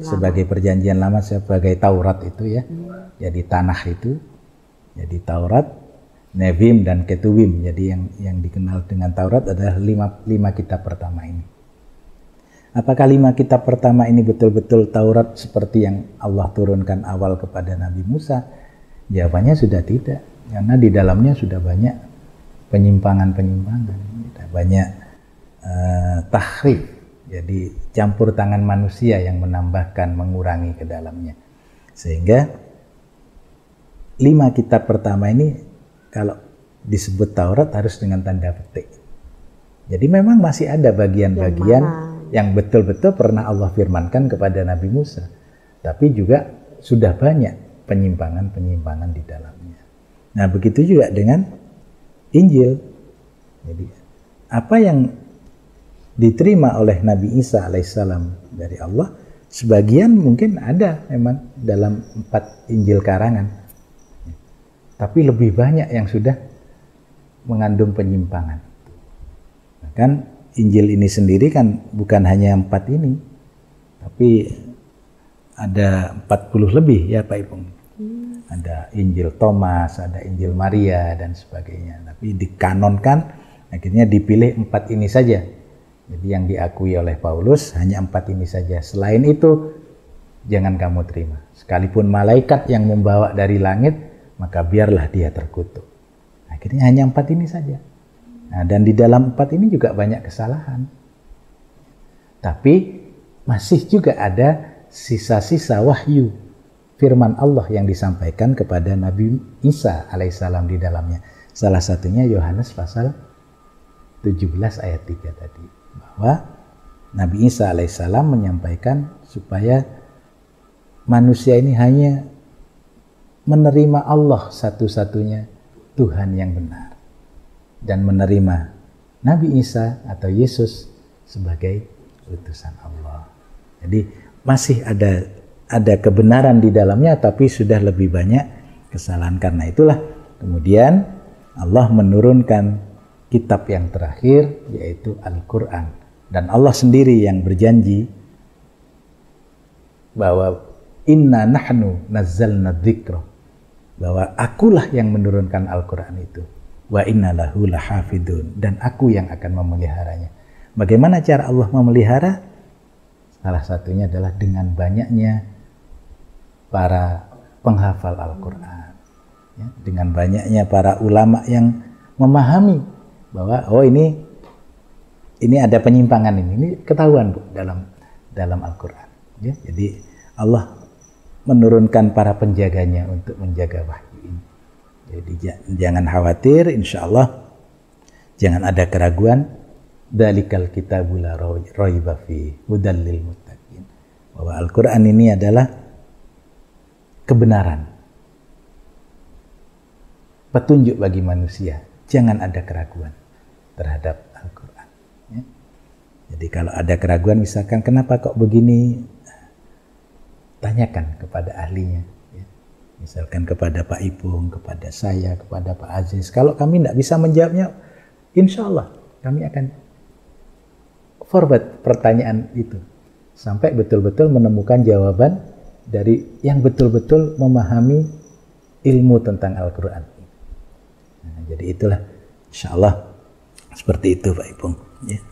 S1: sebagai perjanjian lama, sebagai Taurat itu ya. Jadi Tanakh itu, jadi Taurat, Nevim, dan Ketuvim. Jadi yang dikenal dengan Taurat adalah 5 kitab pertama ini. Apakah 5 kitab pertama ini betul-betul Taurat seperti yang Allah turunkan awal kepada Nabi Musa? Jawabannya sudah tidak, karena di dalamnya sudah banyak penyimpangan-penyimpangan, banyak tahrif, jadi campur tangan manusia yang menambahkan, mengurangi ke dalamnya. Sehingga 5 kitab pertama ini kalau disebut Taurat harus dengan tanda petik. Jadi memang masih ada bagian-bagian yang betul-betul pernah Allah firmankan kepada Nabi Musa, tapi juga sudah banyak penyimpangan-penyimpangan di dalamnya. Nah, begitu juga dengan Injil. Jadi apa yang diterima oleh Nabi Isa alaihissalam dari Allah, sebagian mungkin ada memang dalam 4 Injil karangan, tapi lebih banyak yang sudah mengandung penyimpangan. Bahkan Injil ini sendiri kan bukan hanya 4 ini, tapi ada 40 lebih ya Pak Ipung. Ada Injil Thomas, ada Injil Maria, dan sebagainya. Tapi dikanonkan, akhirnya dipilih 4 ini saja. Jadi yang diakui oleh Paulus hanya 4 ini saja. Selain itu, jangan kamu terima. Sekalipun malaikat yang membawa dari langit, maka biarlah dia terkutuk. Akhirnya hanya 4 ini saja. Nah, dan di dalam 4 ini juga banyak kesalahan. Tapi masih juga ada sisa-sisa wahyu firman Allah yang disampaikan kepada Nabi Isa alaihissalam di dalamnya. Salah satunya Yohanes pasal 17 ayat 3 tadi. Bahwa Nabi Isa alaihissalam menyampaikan supaya manusia ini hanya menerima Allah satu-satunya Tuhan yang benar, dan menerima Nabi Isa atau Yesus sebagai utusan Allah. Jadi masih ada kebenaran di dalamnya, tapi sudah lebih banyak kesalahan. Karena itulah kemudian Allah menurunkan kitab yang terakhir, yaitu Al-Quran. Dan Allah sendiri yang berjanji bahwa inna nahnu nazzalna dzikra, bahwa akulah yang menurunkan Al-Quran itu. Wa inna lahu lahafidun, dan aku yang akan memeliharanya. Bagaimana cara Allah memelihara? Salah satunya adalah dengan banyaknya para penghafal Al-Quran. Ya, dengan banyaknya para ulama yang memahami bahwa oh ini ada penyimpangan ini ketahuan Bu dalam Al-Qur'an. Ya, jadi Allah menurunkan para penjaganya untuk menjaga wahyu ini. Jadi jangan khawatir, insya Allah jangan ada keraguan. Dzalikal kitabul la raiba fi hudal lil muttaqin. Bahwa Al-Qur'an ini adalah kebenaran, petunjuk bagi manusia. Jangan ada keraguan terhadap Al-Qur'an. Ya. Jadi kalau ada keraguan, misalkan kenapa kok begini, tanyakan kepada ahlinya. Ya. Misalkan kepada Pak Ipung, kepada saya, kepada Pak Aziz. Kalau kami tidak bisa menjawabnya, insya Allah kami akan forward pertanyaan itu sampai betul-betul menemukan jawaban dari yang betul-betul memahami ilmu tentang Al-Quran. Nah, jadi itulah insya Allah seperti itu Pak Ipung. Ya.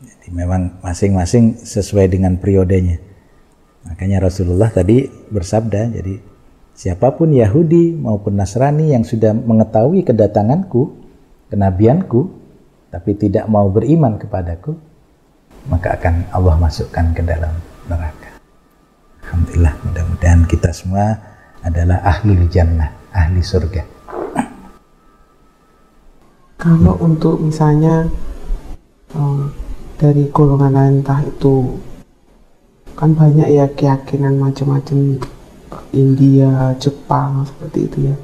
S1: Jadi memang masing-masing sesuai dengan periodenya. Makanya Rasulullah tadi bersabda, jadi siapapun Yahudi maupun Nasrani yang sudah mengetahui kedatanganku, kenabianku, tapi tidak mau beriman kepadaku, maka akan Allah masukkan ke dalam neraka. Alhamdulillah, mudah-mudahan kita semua adalah ahlul jannah, ahli surga.
S2: Kalau untuk misalnya dari golongan lain, entah itu kan banyak ya keyakinan macam-macam, India, Jepang seperti itu ya.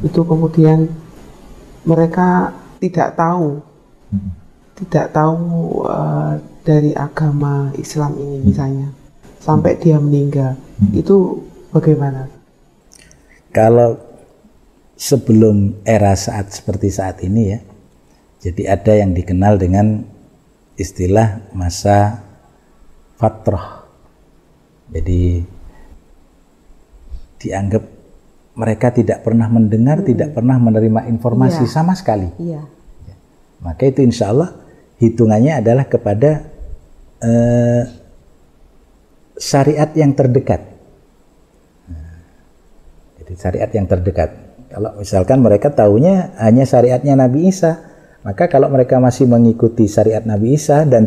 S2: Itu kemudian mereka tidak tahu dari agama Islam ini misalnya sampai dia meninggal, itu bagaimana?
S1: Kalau sebelum era seperti saat ini ya, jadi ada yang dikenal dengan istilah masa fatrah. Jadi dianggap mereka tidak pernah mendengar, tidak pernah menerima informasi sama sekali. Iya. Maka itu insya Allah hitungannya adalah kepada syariat yang terdekat. Jadi syariat yang terdekat. Kalau misalkan mereka tahunya hanya syariatnya Nabi Isa, maka kalau mereka masih mengikuti syariat Nabi Isa dan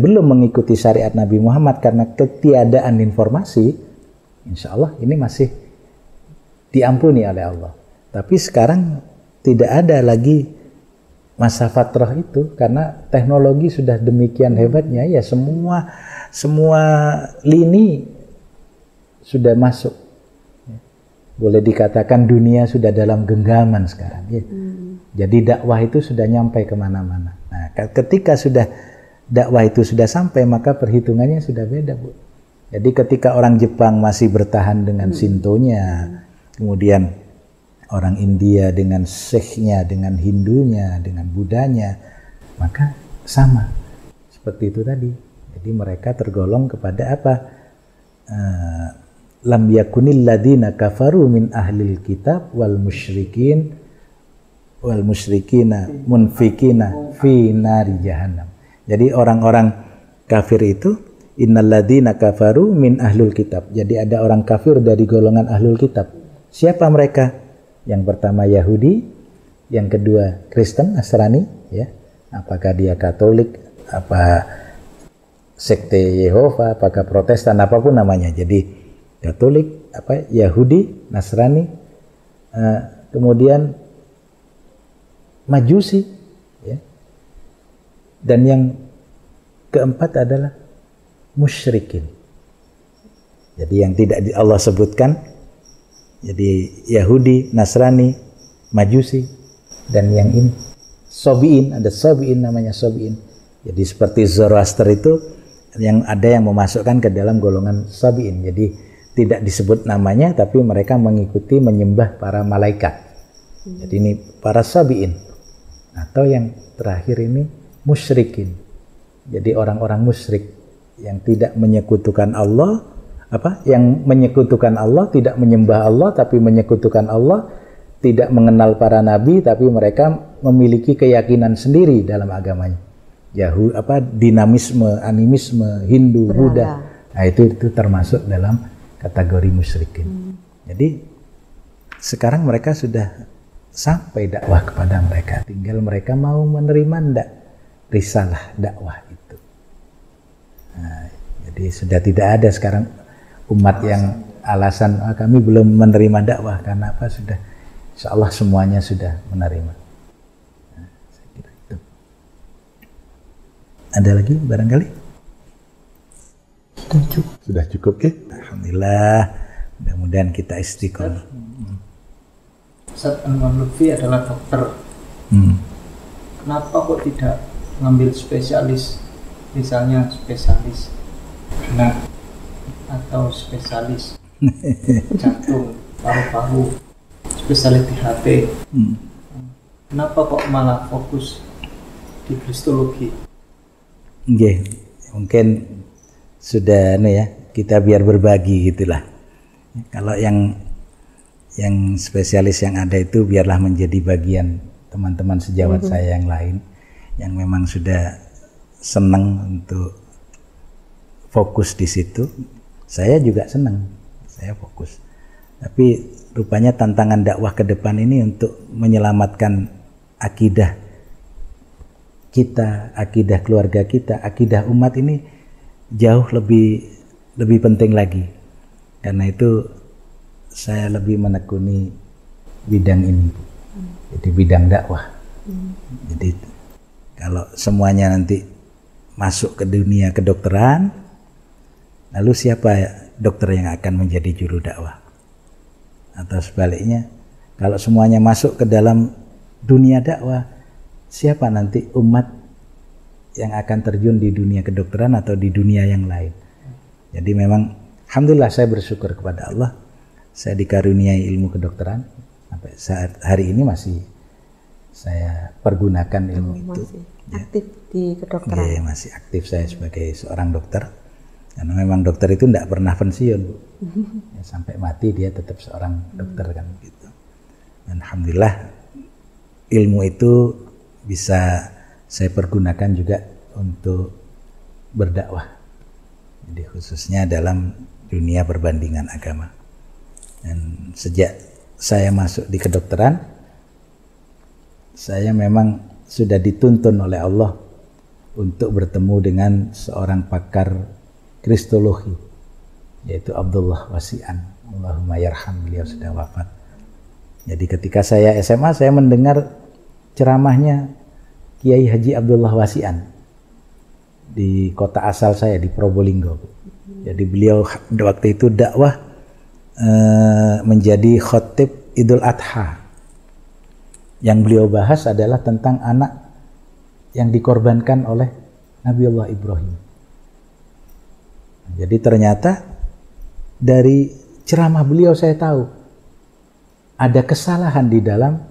S1: belum mengikuti syariat Nabi Muhammad karena ketiadaan informasi, insya Allah ini masih diampuni oleh Allah. Tapi sekarang tidak ada lagi masa fatrah itu karena teknologi sudah demikian hebatnya ya, semua lini sudah masuk. Boleh dikatakan dunia sudah dalam genggaman sekarang ya. Jadi dakwah itu sudah nyampe kemana-mana. Nah, ketika sudah dakwah itu sudah sampai, maka perhitungannya sudah beda Bu. Jadi ketika orang Jepang masih bertahan dengan Shintonya, kemudian orang India dengan Sikhnya, dengan Hindunya, dengan Budanya, maka sama seperti itu tadi. Jadi mereka tergolong kepada apa? Lam yakunil ladina kafaru min ahlil kitab wal musyrikina munfikina fi nari jahannam. Jadi orang-orang kafir itu innal ladina kafaru min ahlul kitab. Jadi ada orang kafir dari golongan ahlul kitab. Siapa mereka? Yang pertama Yahudi, yang kedua Kristen, Nasrani, ya. Apakah dia Katolik, apa sekte Yehova, apakah Protestan, apapun namanya. Jadi Katolik, apa Yahudi, Nasrani, kemudian Majusi, ya. Dan yang keempat adalah musyrikin. Jadi yang tidak Allah sebutkan. Jadi Yahudi, Nasrani, Majusi, dan yang ini Sobiin, ada Sobiin namanya Sobiin. Jadi seperti Zoroaster itu yang ada yang memasukkan ke dalam golongan Sobiin. Jadi tidak disebut namanya, tapi mereka mengikuti menyembah para malaikat. Jadi ini para Sobiin. Atau yang terakhir ini musyrikin. Jadi orang-orang musyrik yang tidak menyekutukan Allah. Yang menyekutukan Allah, tidak menyembah Allah tapi menyekutukan Allah, tidak mengenal para nabi tapi mereka memiliki keyakinan sendiri dalam agamanya. Dinamisme, animisme, Hindu, Buddha. Nah, itu termasuk dalam kategori musyrikin. Jadi sekarang mereka sudah sampai dakwah kepada mereka, tinggal mereka mau menerima ndak risalah dakwah itu. Nah, jadi sudah tidak ada sekarang umat yang alasan kami belum menerima dakwah karena apa, sudah insya Allah semuanya sudah menerima. Nah, saya kira itu. Ada lagi barangkali? Sudah cukup ya? Alhamdulillah, mudah-mudahan kita istiqomah.
S8: Ustaz Anwar Lutfi adalah dokter. Kenapa kok tidak ngambil spesialis, misalnya spesialis anak atau spesialis jantung, paru-paru, spesialis di HP? Kenapa kok malah fokus di kristologi?
S1: Mungkin sudah ya, kita biar berbagi gitulah. Kalau yang spesialis yang ada itu biarlah menjadi bagian teman-teman sejawat saya yang lain yang memang sudah senang untuk fokus di situ. Saya juga senang, saya fokus. Tapi rupanya tantangan dakwah ke depan ini untuk menyelamatkan akidah kita, akidah keluarga kita, akidah umat ini jauh lebih penting lagi. Karena itu saya lebih menekuni bidang ini, jadi bidang dakwah. Jadi kalau semuanya nanti masuk ke dunia kedokteran, lalu siapa dokter yang akan menjadi juru dakwah? Atau sebaliknya, kalau semuanya masuk ke dalam dunia dakwah, siapa nanti umat yang akan terjun di dunia kedokteran atau di dunia yang lain? Jadi memang alhamdulillah saya bersyukur kepada Allah, saya dikaruniai ilmu kedokteran, sampai saat hari ini masih saya pergunakan ilmu itu.
S9: Masih aktif di kedokteran?
S1: Ya, masih aktif saya sebagai seorang dokter, karena memang dokter itu tidak pernah pensiun, Bu. Ya, sampai mati dia tetap seorang dokter kan gitu. Dan alhamdulillah ilmu itu bisa saya pergunakan juga untuk berdakwah, jadi khususnya dalam dunia perbandingan agama. Dan sejak saya masuk di kedokteran, saya memang sudah dituntun oleh Allah untuk bertemu dengan seorang pakar kristologi, yaitu Abdullah Wasi'an. Allahumma yarham, beliau sudah wafat. Jadi ketika saya SMA, saya mendengar ceramahnya Kiai Haji Abdullah Wasi'an di kota asal saya, di Probolinggo. Jadi beliau waktu itu dakwah menjadi khotib Idul Adha. Yang beliau bahas adalah tentang anak yang dikorbankan oleh Nabiullah Ibrahim. Jadi ternyata dari ceramah beliau saya tahu ada kesalahan di dalam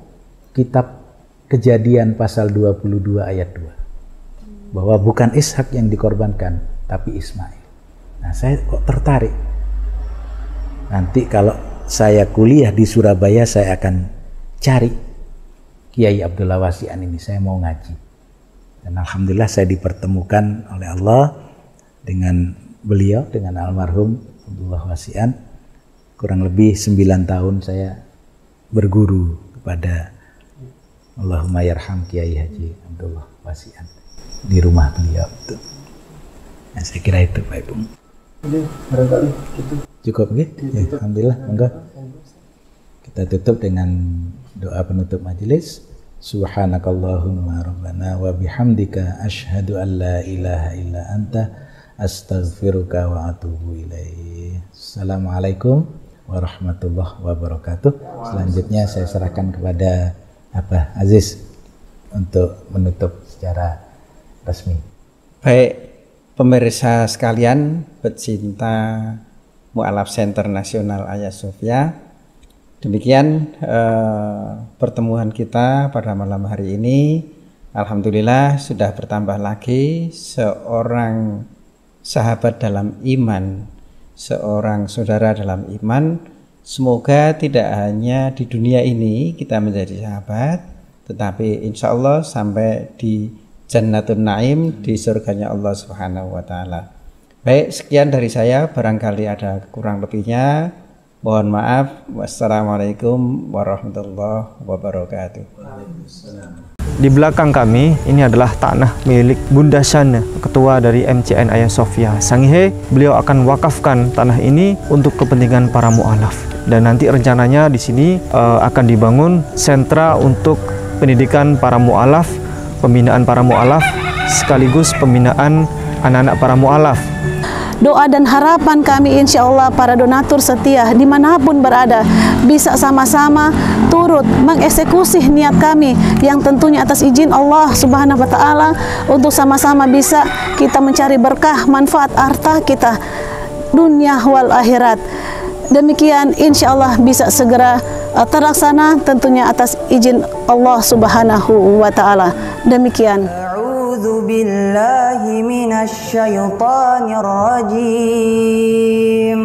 S1: kitab Kejadian pasal 22 ayat 2. Bahwa bukan Ishak yang dikorbankan, tapi Ismail. Nah, saya kok tertarik. Nanti kalau saya kuliah di Surabaya, saya akan cari Kiai Abdullah Wasi'an ini, saya mau ngaji. Dan alhamdulillah saya dipertemukan oleh Allah dengan beliau, dengan almarhum Abdullah Wasi'an. Kurang lebih 9 tahun saya berguru kepada Allahumma yarham Kiai Haji Abdullah Wasi'an di rumah beliau itu. Nah, saya kira itu Pak Ibu.
S8: Barangkali gitu.
S1: Cukup gitu? Ya, alhamdulillah. Enggak. Kita tutup dengan doa penutup majelis. Subhanakallahumma rabbana wa bihamdika asyhadu an la ilaha illa anta astaghfiruka wa atubu ilaih. Assalamualaikum warahmatullahi wabarakatuh. Selanjutnya saya serahkan kepada Aziz untuk menutup secara resmi.
S5: Baik, pemirsa sekalian, pecinta Mu'alaf Center Nasional Hagia Sophia, demikian pertemuan kita pada malam hari ini. Alhamdulillah sudah bertambah lagi seorang sahabat dalam iman, seorang saudara dalam iman. Semoga tidak hanya di dunia ini kita menjadi sahabat, tetapi insya Allah sampai di Jannatun Naim, di surganya Allah Subhanahu wa Ta'ala. Baik, sekian dari saya. Barangkali ada kurang lebihnya, Mohon maaf. Wassalamualaikum warahmatullahi wabarakatuh.
S10: Di belakang kami ini adalah tanah milik Bunda Shana, ketua dari MCN Ayah Sofia Sangihe. Beliau akan wakafkan tanah ini untuk kepentingan para mu'alaf. Dan nanti rencananya di sini akan dibangun sentra untuk pendidikan para mu'alaf, pembinaan para mu'alaf, sekaligus pembinaan anak-anak para mu'alaf.
S11: Doa dan harapan kami insya Allah para donatur setia dimanapun berada bisa sama-sama turut mengeksekusi niat kami yang tentunya atas izin Allah Subhanahu wa Ta'ala untuk sama-sama bisa kita mencari berkah manfaat harta kita dunia wal akhirat. Demikian insya Allah bisa segera terlaksana tentunya atas izin Allah Subhanahu wa Ta'ala. Demikian.
S12: A'udzu billahi minasy syaithanir rajim.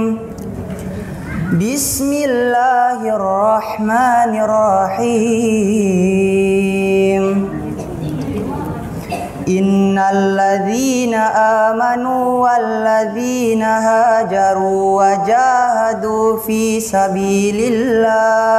S12: Bismillahirrahmanirrahim. Innal ladzina amanu wal ladzina hajaru wa jahadu fi sabilillah